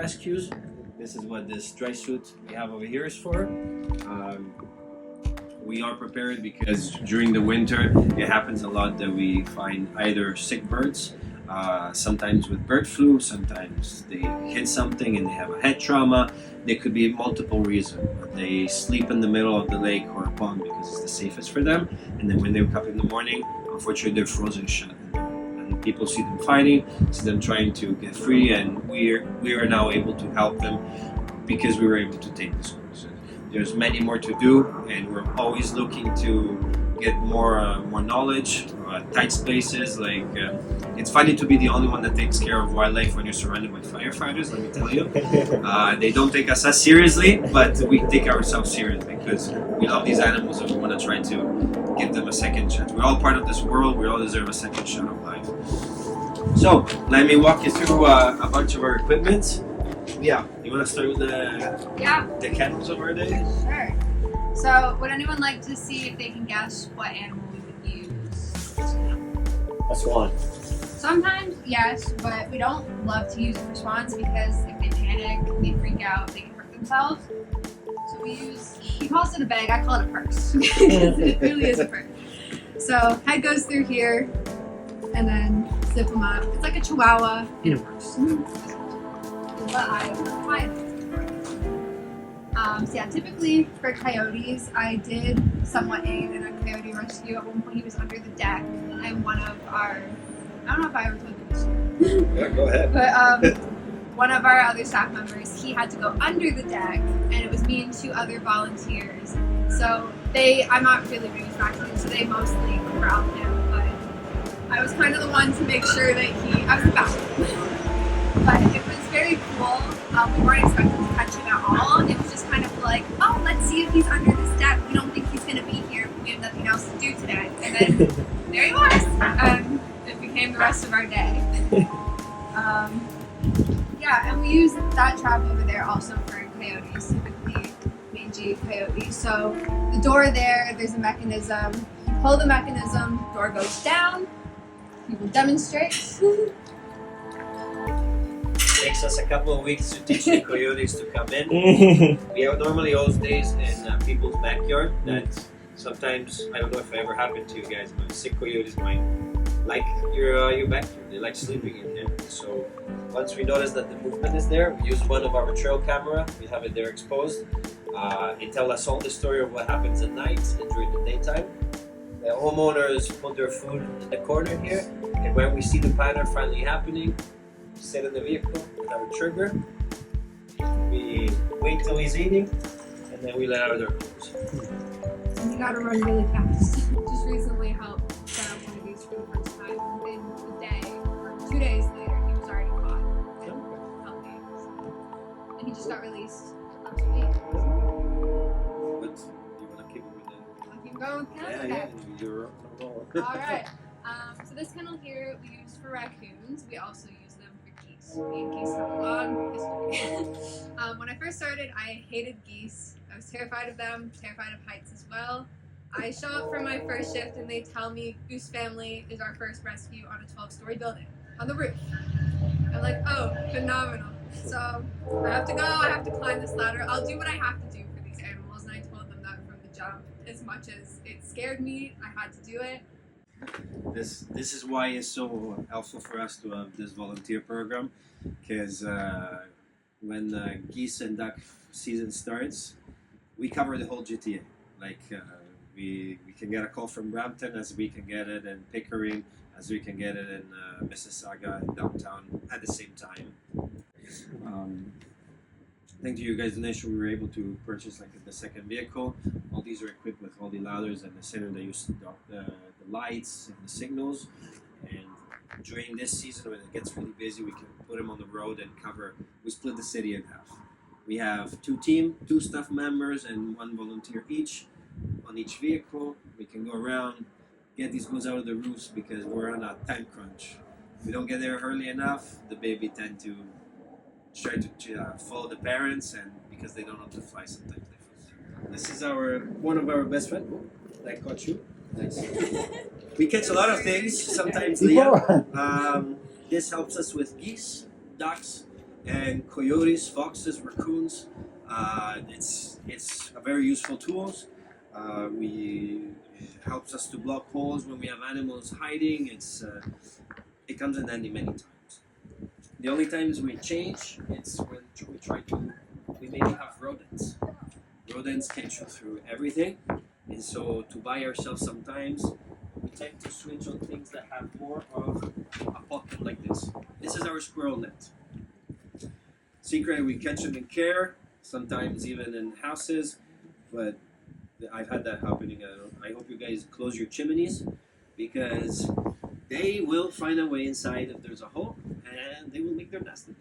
rescues. This is what this dry suit we have over here is for. We are prepared because during the winter it happens a lot that we find either sick birds, sometimes with bird flu, sometimes they hit something and they have a head trauma. There could be multiple reasons. They sleep in the middle of the lake or a pond because it's the safest for them, and then when they wake up in the morning, unfortunately they're frozen shut. And people see them fighting, see them trying to get free, and we are now able to help them because we were able to take this course. There's many more to do, and we're always looking to get more knowledge, tight spaces. Like it's funny to be the only one that takes care of wildlife when you're surrounded by firefighters. Let me tell you, they don't take us as seriously, but we take ourselves seriously because we love these animals and we want to try to give them a second chance. We're all part of this world. We all deserve a second shot of life. So let me walk you through a bunch of our equipment. Yeah, you want to start with the candles over there? Sure. So, would anyone like to see if they can guess what animal we would use? A swan. Sometimes, yes, but we don't love to use it for swans because if they panic, they freak out, they can hurt themselves. So he calls it a bag, I call it a purse. Because it really is a purse. So, head goes through here, and then zip them up. It's like a chihuahua in a purse. But I find so yeah, typically for coyotes, I did somewhat aid in a coyote rescue. At one point he was under the deck, and one of our, I don't know if I ever told you this story. Yeah, go ahead. But one of our other staff members, he had to go under the deck, and it was me and two other volunteers. So I'm not really raised back then, so they mostly corralled him, but I was kind of the one to make sure that I was the backup. But it was very cool. We weren't expecting to catch him at all. It was just kind of like, oh, let's see if he's under this deck. We don't think he's going to be here. We have nothing else to do today. And then there he was. And it became the rest of our day. Yeah, and we use that trap over there also for coyotes, typically mangy coyotes. So the door there's a mechanism. You pull the mechanism, door goes down. We will demonstrate. Takes us a couple of weeks to teach the coyotes to come in. We have normally those days in people's backyard that sometimes, I don't know if it ever happened to you guys, but sick coyotes might like your backyard. They like sleeping in there. So once we notice that the movement is there, we use one of our trail camera. We have it there exposed. It tells us all the story of what happens at night and during the daytime. The homeowners put their food in the corner here, and when we see the pattern finally happening, sit in the vehicle with our trigger. We wait till he's eating, and then we let out our clothes. And you gotta run really fast. Just recently helped set up one of these for the first time. Within a day, or 2 days later, he was already caught and healthy. And he just got released last week. But you want to keep it with the... I'll keep going with that. Yeah, you're Alright. So this kennel here we use for raccoons. We also use them for geese. Me and geese have a long history. When I first started, I hated geese. I was terrified of them, terrified of heights as well. I show up for my first shift and they tell me Goose Family is our first rescue on a 12-story building, on the roof. I'm like, oh, phenomenal. So I have to go, I have to climb this ladder. I'll do what I have to do for these animals, and I told them that from the jump. As much as it scared me, I had to do it. This is why it's so helpful for us to have this volunteer program, because when geese and duck season starts, we cover the whole GTA. Like we can get a call from Brampton as we can get it in Pickering, as we can get it in Mississauga and downtown at the same time. Thanks to you guys' donation, we were able to purchase like the second vehicle. All these are equipped with all the ladders and the center that use the lights and the signals. And during this season, when it gets really busy, we can put them on the road and cover. We split the city in half. We have two staff members and one volunteer each on each vehicle. We can go around, get these goods out of the roofs because we're on a time crunch. If we don't get there early enough, the baby tend to try to follow the parents, and because they don't know to fly, sometimes they fall. This is one of our best friends that caught you. Nice. We catch a lot of things, sometimes Leah. This helps us with geese, ducks, and coyotes, foxes, raccoons. It's a very useful tool. It helps us to block holes when we have animals hiding. It comes in handy many times. The only times we change it's when we maybe have rodents. Rodents can chew through everything, and so to buy ourselves sometimes we tend to switch on things that have more of a pocket like this. This is our squirrel net. Secret, we catch them in care, sometimes even in houses, but I've had that happening. I hope you guys close your chimneys because they will find a way inside if there's a hole and they will make their nest in